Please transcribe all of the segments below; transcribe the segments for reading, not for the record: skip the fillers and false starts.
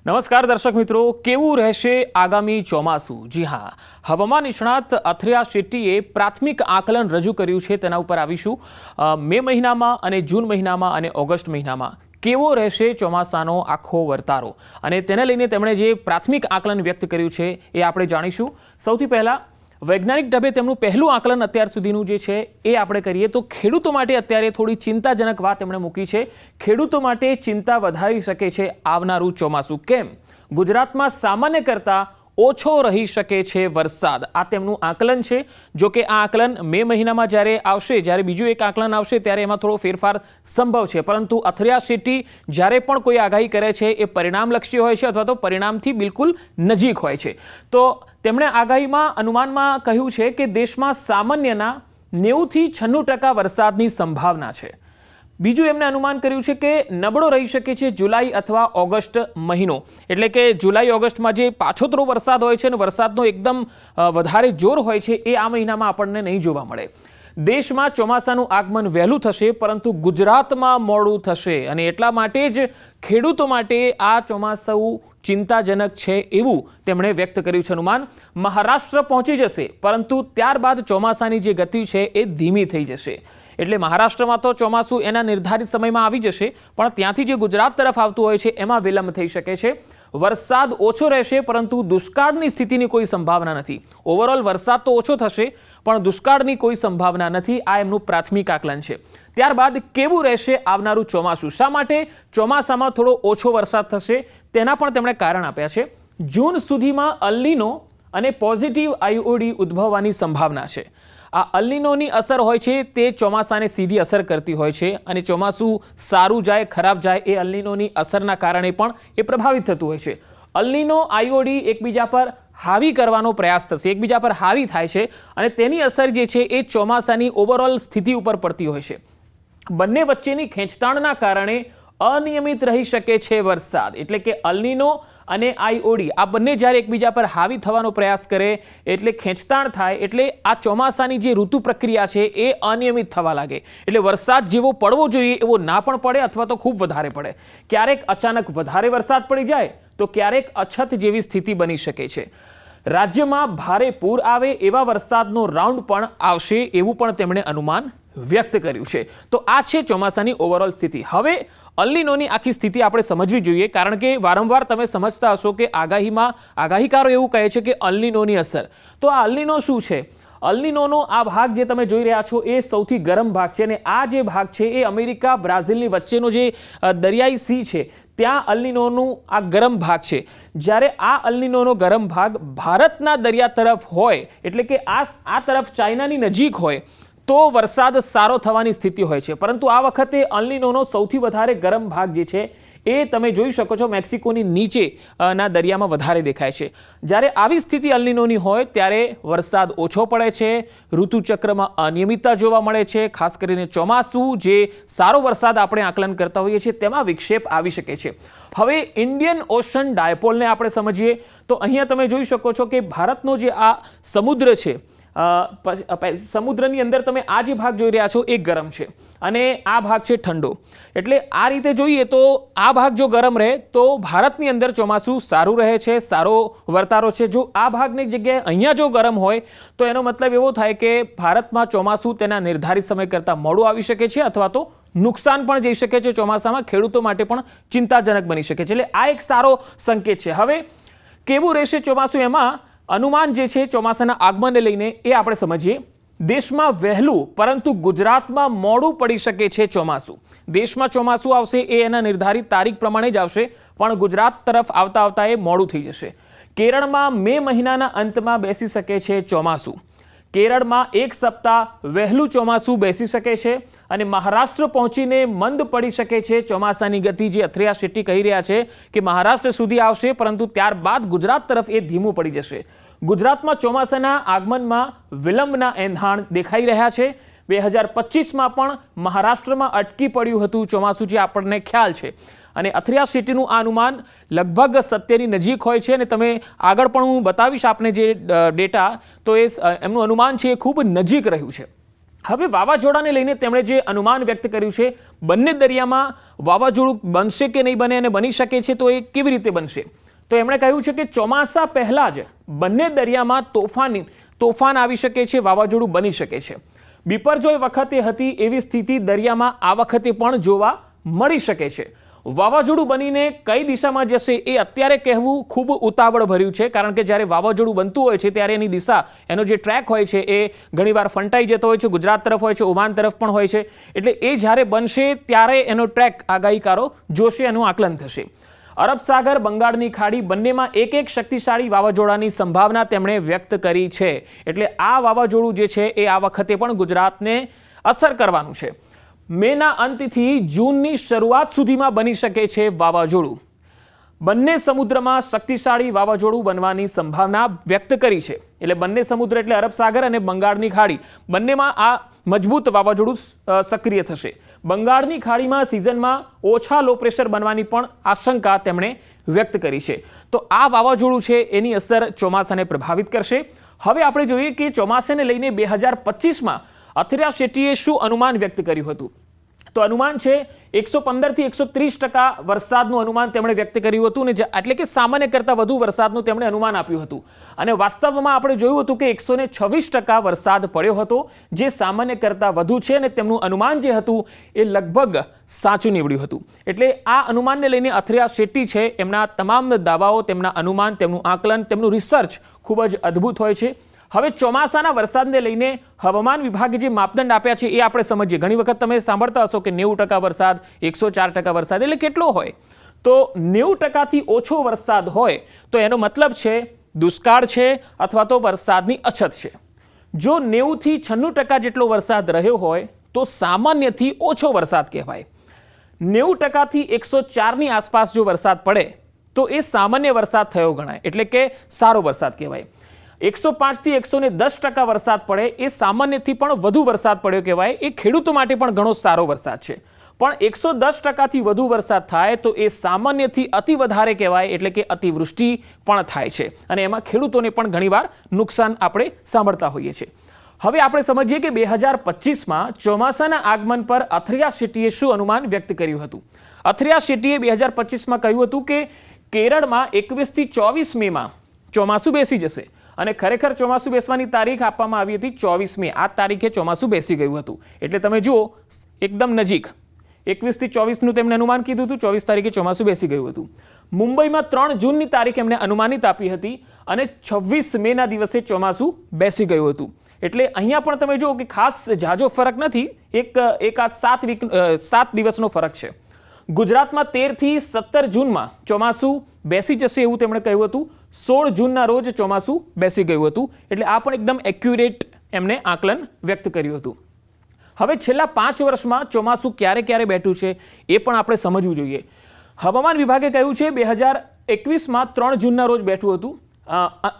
નમસ્કાર દર્શક મિત્રો, કેવું રહેશે આગામી ચોમાસું? જી હા, હવામાન નિષ્ણાત અથરિયા શેટ્ટીએ પ્રાથમિક આકલન રજૂ કર્યું છે, તેના ઉપર આવીશું. મે મહિનામાં અને જૂન મહિનામાં અને ઓગસ્ટ મહિનામાં કેવો રહેશે ચોમાસાનો આખો વર્તારો, અને તેને લઈને તેમણે જે પ્રાથમિક આકલન વ્યક્ત કર્યું છે એ આપણે જાણીશું. સૌથી પહેલાં વૈજ્ઞાનિક ઢબે તેમનું પહેલું આકલન અત્યાર સુધીનું જે છે એ આપણે કરીએ તો ખેડૂતો માટે અત્યારે થોડી ચિંતાજનક વાત તેમણે મૂકી છે. ખેડૂતો માટે ચિંતા વધારી શકે છે આવનારું ચોમાસું. કેમ? ગુજરાતમાં સામાન્ય કરતાં ઓછો રહી શકે છે વરસાદ, આ તેમનું આકલન છે. જો કે આ આકલન મે મહિનામાં જ્યારે આવશે, જ્યારે બીજું એક આકલન આવશે ત્યારે એમાં થોડો ફેરફાર સંભવ છે. પરંતુ અથરિયા શેટ્ટી જ્યારે પણ કોઈ આગાહી કરે છે એ પરિણામલક્ષી હોય છે અથવા તો પરિણામથી બિલકુલ નજીક હોય છે. તો તેમણે આગાહીમાં અનુમાનમાં કહ્યું છે કે દેશમાં સામાન્યના 90થી 96% વરસાદની સંભાવના છે. બીજું એમને અનુમાન કર્યું છે કે નબળો રહી શકે છે જુલાઈ અથવા ઓગસ્ટ મહિનો, એટલે કે જુલાઈ ઓગસ્ટમાં જે પાછોતરો વરસાદ હોય છે અને વરસાદનો એકદમ વધારે જોર હોય છે એ આ મહિનામાં આપણને નહીં જોવા મળે. દેશમાં ચોમાસાનું આગમન વહેલું થશે, પરંતુ ગુજરાતમાં મોડું થશે, અને એટલા માટે જ ખેડૂતો માટે આ ચોમાસું ચિંતાજનક છે એવું તેમણે વ્યક્ત કર્યું છે અનુમાન. મહારાષ્ટ્ર પહોંચી જશે, પરંતુ ત્યારબાદ ચોમાસાની જે ગતિ છે એ ધીમી થઈ જશે. એટલે મહારાષ્ટ્રમાં તો ચોમાસું એના નિર્ધારિત સમયમાં આવી જશે, પણ ત્યાંથી જે ગુજરાત તરફ આવતું હોય છે એમાં વિલંબ થઈ શકે છે. વરસાદ ઓછો રહેશે, પરંતુ દુષ્કાળની સ્થિતિની કોઈ સંભાવના નથી. ઓવરઓલ વરસાદ તો ઓછો થશે, પણ દુષ્કાળની કોઈ સંભાવના નથી. આ એમનું પ્રાથમિક આકલન છે. ત્યારબાદ કેવું રહેશે આવનારું ચોમાસું? શા માટે ચોમાસામાં થોડો ઓછો વરસાદ થશે તેના પણ તેમણે કારણ આપ્યા છે. જૂન સુધીમાં અલ નીનો અને પોઝિટિવ આઈઓડી ઉદ્ભવવાની સંભાવના છે. આ અલ નીનોની અસર હોય છે તે ચોમાસાને સીધી અસર કરતી હોય છે, અને ચોમાસું સારું જાય ખરાબ જાય એ અલ નીનોની અસરના કારણે પણ એ પ્રભાવિત થતું હોય છે. અલ નીનો આઈઓડી એકબીજા પર હાવી કરવાનો પ્રયાસ થશે, એકબીજા પર હાવી થાય છે, અને તેની અસર જે છે એ ચોમાસાની ઓવરઓલ સ્થિતિ ઉપર પડતી હોય છે. બંને વચ્ચેની ખેંચતાણના કારણે અનિયમિત રહી શકે છે વરસાદ. એટલે કે અલ નીનો અને આઈઓડી આ બંને જ્યારે એકબીજા પર હાવી થવાનો પ્રયાસ કરે એટલે ખેંચતાણ થાય, એટલે આ ચોમાસાની જે ઋતુ પ્રક્રિયા છે એ અનિયમિત થવા લાગે. એટલે વરસાદ જેવો પડવો જોઈએ એવો ના પણ પડે, અથવા તો ખૂબ વધારે પડે. ક્યારેક અચાનક વધારે વરસાદ પડી જાય તો ક્યારેક અછત જેવી સ્થિતિ બની શકે છે. રાજ્યમાં ભારે પૂર આવે એવા વરસાદનો રાઉન્ડ પણ આવશે એવું પણ તેમણે અનુમાન વ્યક્ત કર્યું છે. તો આ છે ચોમાસાની ઓવરઓલ સ્થિતિ. હવે અલ નીનોની આખી સ્થિતિ આપણે સમજવી જોઈએ, કારણ કે વારંવાર તમે સમજતા હશો કે આગાહીકારો એવું કહે છે કે અલ નીનોની અસર. તો આ અલ નીનો શું છે? અલ નીનોનો આ ભાગ જે તમે જોઈ રહ્યા છો એ સૌથી ગરમ ભાગ છે, અને આ જે ભાગ છે એ અમેરિકા બ્રાઝિલની વચ્ચેનો જે દરિયાઈ સી છે ત્યાં અલ નીનોનું આ ગરમ ભાગ છે. જ્યારે આ અલ નીનોનો ગરમ ભાગ ભારતના દરિયા તરફ હોય, એટલે કે આ તરફ ચાઇનાની નજીક હોય, તો વરસાદ સારો થવાની સ્થિતિ હોય છે. પરંતુ આ વખતે અલ નીનોનો સૌથી વધારે ગરમ ભાગ જે છે એ તમે જોઈ શકો છો મેક્સિકોની નીચે ના દરિયામાં વધારે દેખાય છે. જ્યારે આવી સ્થિતિ અલ નીનોની હોય ત્યારે વરસાદ ઓછો પડે છે, ઋતુચક્રમાં અનિયમિતતા જોવા મળે છે. ખાસ કરીને ચોમાસું જે સારો વરસાદ આપણે આકલન કરતા હોઈએ છીએ તેમાં વિક્ષેપ આવી શકે છે. હવે ઇન્ડિયન ઓશન ડાયપોલને આપણે સમજીએ તો અહીંયા તમે જોઈ શકો છો કે ભારતનો જે આ સમુદ્ર છે, સમુદ્રની અંદર તમે આ જે ભાગ જોઈ રહ્યા છો એ ગરમ છે, અને આ ભાગ છે ઠંડો. એટલે આ રીતે જોઈએ તો આ ભાગ જો ગરમ રહે તો ભારતની અંદર ચોમાસું સારું રહે છે, સારો વર્તારો છે. જો આ ભાગની જગ્યાએ અહીંયા જો ગરમ હોય તો એનો મતલબ એવો થાય કે ભારતમાં ચોમાસું તેના નિર્ધારિત સમય કરતાં મોડું આવી શકે છે, અથવા તો નુકસાન પણ જઈ શકે છે. ચોમાસામાં ખેડૂતો માટે પણ ચિંતાજનક બની શકે છે. એટલે આ એક સારો સંકેત છે. હવે કેવું રહેશે ચોમાસું, એમાં અનુમાન જે છે ચોમાસાના આગમનને લઈને એ આપણે સમજીએ. દેશમાં વહેલું પરંતુ ગુજરાતમાં મોડું પડી શકે છે ચોમાસું. દેશમાં ચોમાસું આવશે એ એના નિર્ધારિત તારીખ પ્રમાણે જ આવશે, પણ ગુજરાત તરફ આવતા આવતા એ મોડું થઈ જશે. કેરળમાં મે મહિનાના અંતમાં બેસી શકે છે ચોમાસું. કેરળમાં એક સપ્તાહ વહેલું ચોમાસું બેસી શકે છે, અને મહારાષ્ટ્ર પહોંચીને મંદ પડી શકે છે ચોમાસાની ગતિ. જે અથરિયા શેટ્ટી કહી રહ્યા છે કે મહારાષ્ટ્ર સુધી આવશે, પરંતુ ત્યારબાદ ગુજરાત તરફ એ ધીમું પડી જશે. ગુજરાતમાં ચોમાસાના આગમનમાં વિલંબના એંધાણ દેખાઈ રહ્યા છે. 2025માં પણ મહારાષ્ટ્રમાં અટકી પડ્યું હતું ચોમાસું, જે આપણને ખ્યાલ છે. અને અથરિયા શેટ્ટીનું આ અનુમાન લગભગ સત્યની નજીક હોય છે, અને તમે આગળ પણ હું બતાવીશ આપને જે ડેટા, તો એ એમનું અનુમાન છે એ ખૂબ નજીક રહ્યું છે. હવે વાવાઝોડાને લઈને તેમણે જે અનુમાન વ્યક્ત કર્યું છે, બંને દરિયામાં વાવાઝોડું બનશે કે નહીં બને અને બની શકે છે તો એ કેવી રીતે બનશે, તો એમણે કહ્યું છે કે ચોમાસા પહેલાં જ બંને દરિયામાં તોફાન આવી શકે છે, વાવાઝોડું બની શકે છે. બિપરજોય વખતે હતી એવી સ્થિતિ દરિયામાં આ વખતે પણ જોવા મળી શકે છે. વાવાઝોડું બનીને કઈ દિશામાં જશે એ અત્યારે કહેવું ખૂબ ઉતાવળ ભર્યું છે, કારણ કે જ્યારે વાવાઝોડું બનતું હોય છે ત્યારે એની દિશા, એનો જે ટ્રેક હોય છે એ ઘણીવાર ફંટાઈ જતો હોય છે, ગુજરાત તરફ હોય છે, ઓમાન તરફ પણ હોય છે. એટલે એ જ્યારે બનશે ત્યારે એનો ટ્રેક આગાહીકારો જોશે, એનું આકલન થશે. અરબ સાગર, બંગાળની ખાડી બંનેમાં એક એક શક્તિશાળી વાવાઝોડાની સંભાવના તેમણે વ્યક્ત કરી છે. એટલે આ વાવાઝોડું જે છે એ આ વખતે પણ ગુજરાતને અસર કરવાનું છે. મેના અંતથી જૂનની શરૂઆત સુધીમાં બની શકે છે વાવાઝોડું. બંને સમુદ્રમાં શક્તિશાળી વાવાઝોડું બનવાની સંભાવના વ્યક્ત કરી છે. એટલે બંને સમુદ્ર એટલે અરબ સાગર અને બંગાળની ખાડી બંનેમાં આ મજબૂત વાવાઝોડું સક્રિય થશે. બંગાળની ખાડીમાં સિઝનમાં ઓછા લો પ્રેશર બનવાની પણ આશંકા તેમણે વ્યક્ત કરી છે. તો આ વાવાઝોડું છે એની અસર ચોમાસાને પ્રભાવિત કરશે. હવે આપણે જોઈએ કે ચોમાસાને લઈને 2025માં અથિયા શેટ્ટીએ શું અનુમાન વ્યક્ત કર્યું હતું. તો અનુમાન છે 115 થી 130% વરસાદનું અનુમાન તેમણે વ્યક્ત કર્યું હતું, ને એટલે કે સામાન્ય કરતાં વધુ વરસાદનું તેમણે અનુમાન આપ્યું હતું. અને વાસ્તવમાં આપણે જોયું હતું કે 126% વરસાદ પડ્યો હતો, જે સામાન્ય કરતાં વધુ છે, અને તેમનું અનુમાન જે હતું એ લગભગ સાચું નીવડ્યું હતું. એટલે આ અનુમાનને લઈને અથિયા શેટ્ટી છે એમના તમામ દાવાઓ, તેમના અનુમાન, તેમનું આકલન, તેમનું રિસર્ચ ખૂબ જ અદ્ભુત હોય છે. હવે ચોમાસાના વરસાદને લઈને હવામાન વિભાગે જે માપદંડ આપ્યા છે એ આપણે સમજીએ. ઘણી વખત તમે સાંભળતા હશો કે 90% વરસાદ, 104% વરસાદ, એટલે કેટલો હોય? તો 90%થી ઓછો વરસાદ હોય તો એનો મતલબ છે દુષ્કાળ છે અથવા તો વરસાદની અછત છે. જો 90 થી 96% જેટલો વરસાદ રહ્યો હોય તો સામાન્યથી ઓછો વરસાદ કહેવાય. 90%થી 104ની આસપાસ જો વરસાદ પડે તો એ સામાન્ય વરસાદ થયો ગણાય, એટલે કે સારો વરસાદ કહેવાય. 105 થી 110% વરસાદ પડે એ સામાન્યથી પણ વધુ વરસાદ પડ્યો કહેવાય. એ ખેડૂતો માટે પણ ઘણો સારો વરસાદ છે. પણ 110%થી વધુ વરસાદ થાય તો એ સામાન્યથી અતિ વધારે કહેવાય, એટલે કે અતિવૃષ્ટિ પણ થાય છે, અને એમાં ખેડૂતોને પણ ઘણીવાર નુકસાન આપણે સાંભળતા હોઈએ છીએ. હવે આપણે સમજીએ કે 2025માં ચોમાસાના આગમન પર અથિયા શેટ્ટીએ શું અનુમાન વ્યક્ત કર્યું હતું. અથિયા શેટ્ટીએ 2025માં કહ્યું હતું કે કેરળમાં 21 થી 24 મેમાં ચોમાસું બેસી જશે. અને ખરેખર ચોમાસું બેસવાની તારીખ આપવામાં આવી હતી 24 મે. આ તારીખે ચોમાસું બેસી ગયું હતું. એટલે તમે જુઓ એકદમ નજીક 21 થી 24નું તેમણે અનુમાન કીધું હતું, 24 તારીખે ચોમાસું બેસી ગયું હતું. મુંબઈમાં 3 જૂનની તારીખ એમણે અનુમાનિત આપી હતી અને 26 મેના દિવસે ચોમાસું બેસી ગયું હતું. એટલે અહીંયા પણ તમે જુઓ કે ખાસ ઝાઝો ફરક નથી, એક આ 7 દિવસનો ફરક છે. ગુજરાતમાં 13 થી 17 જૂનમાં ચોમાસું બેસી જશે એવું તેમણે કહ્યું હતું. 16 જૂનના રોજ ચોમાસું બેસી ગયું હતું. એટલે આ પણ એકદમ એક્યુરેટ એમને આકલન વ્યક્ત કર્યું હતું. હવે છેલ્લા 5 વર્ષમાં ચોમાસું ક્યારે બેઠું છે એ પણ આપણે સમજવું જોઈએ. હવામાન વિભાગે કહ્યું છે 2021માં 3 જૂનના રોજ બેઠું હતું.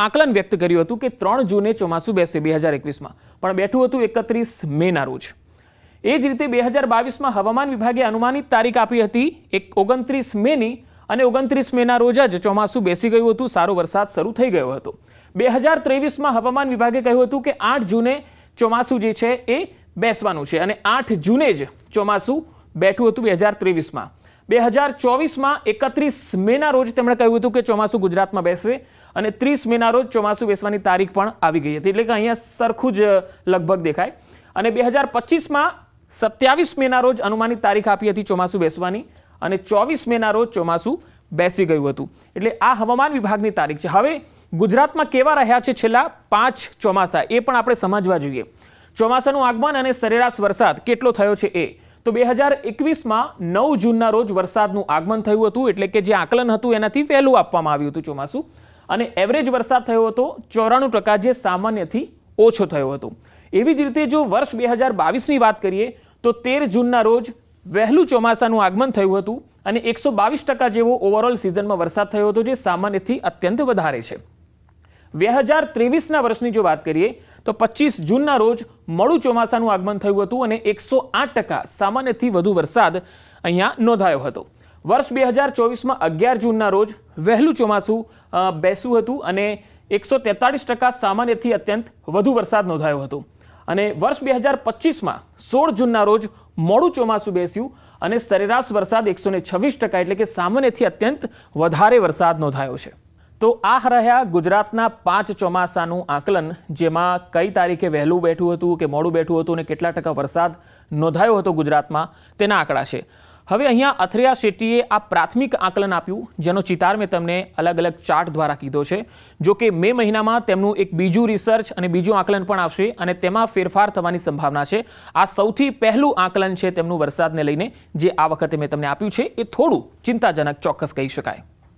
આકલન વ્યક્ત કર્યું હતું કે 3 જૂને ચોમાસું બેસશે 2021માં, પણ બેઠું હતું 31 મેના રોજ. એ જ રીતે 2022માં હવામાન વિભાગે અનુમાનિત તારીખ આપી હતી 29 મેની, અને 29 મેના રોજ જ ચોમાસું બેસી ગયું હતું, સારો વરસાદ શરૂ થઈ ગયો હતો. 2023માં હવામાન વિભાગે કહ્યું હતું કે 8 જૂને ચોમાસું જે છે એ બેસવાનું છે, અને 8 જૂને જ ચોમાસું બેઠું હતું 2023માં. 2024માં 31 મેના રોજ તેમણે કહ્યું હતું કે ચોમાસું ગુજરાતમાં બેસશે, અને 30 મેના રોજ ચોમાસું બેસવાની તારીખ પણ આવી ગઈ હતી. એટલે કે અહીંયા સરખું જ લગભગ દેખાય. અને 2025માં 27 મેના રોજ અનુમાનિત તારીખ આપી હતી ચોમાસું બેસવાની, અને 24 મેના રોજ ચોમાસું બેસી ગયું હતું. એટલે આ હવામાન વિભાગની તારીખ છે. હવે ગુજરાતમાં કેવા રહ્યા છે છેલ્લા 5 ચોમાસા એ પણ આપણે સમજવા જોઈએ. ચોમાસાનું આગમન અને સરેરાશ વરસાદ કેટલો થયો છે એ તો 2021માં 9 જૂનના રોજ વરસાદનું આગમન થયું હતું, એટલે કે જે આકલન હતું એનાથી વહેલું આપવામાં આવ્યું હતું ચોમાસું. અને એવરેજ વરસાદ થયો હતો 94%, જે સામાન્યથી ઓછો થયો હતો. એવી જ રીતે જો વર્ષ 2022ની વાત કરીએ તો 13 જૂનના રોજ વહેલું ચોમાસાનું આગમન થયું હતું, અને 122% જેવો ઓવરઓલ સિઝનમાં વરસાદ થયો હતો, જે સામાન્યથી અત્યંત વધારે છે. 2023ના વર્ષની જો વાત કરીએ તો 25 જૂનના રોજ મોડું ચોમાસાનું આગમન થયું હતું, અને 108% સામાન્યથી વધુ વરસાદ અહીંયા નોંધાયો હતો. વર્ષ 2024માં 11 જૂનના રોજ વહેલું ચોમાસું બેસ્યું હતું, અને 143% સામાન્યથી અત્યંત વધુ વરસાદ નોંધાયો હતો. અને વર્ષ 2025માં 16 જૂનના રોજ મોડું ચોમાસું બેસ્યું અને સરેરાશ વરસાદ 126%, એટલે કે સામાન્યથી અત્યંત વધારે વરસાદ નોંધાયો છે. તો આ રહ્યા ગુજરાતના 5 ચોમાસાનું આકલન, જેમાં કઈ તારીખે વહેલું બેઠું હતું કે મોડું બેઠું હતું અને કેટલા ટકા વરસાદ નોંધાયો હતો ગુજરાતમાં, તેના આંકડા છે. હવે અહીંયા અથરિયા શેટ્ટીએ આ પ્રાથમિક આકલન આપ્યું, જેનો ચિતાર મેં તમને અલગ અલગ ચાર્ટ દ્વારા કીધો છે. જો કે મે મહિનામાં તેમનું એક બીજું રિસર્ચ અને બીજું આકલન પણ આવશે અને તેમાં ફેરફાર થવાની સંભાવના છે. આ સૌથી પહેલું આકલન છે તેમનું વરસાદને લઈને, જે આ વખતે મેં તમને આપ્યું છે. એ થોડું ચિંતાજનક ચોક્કસ કહી શકાય.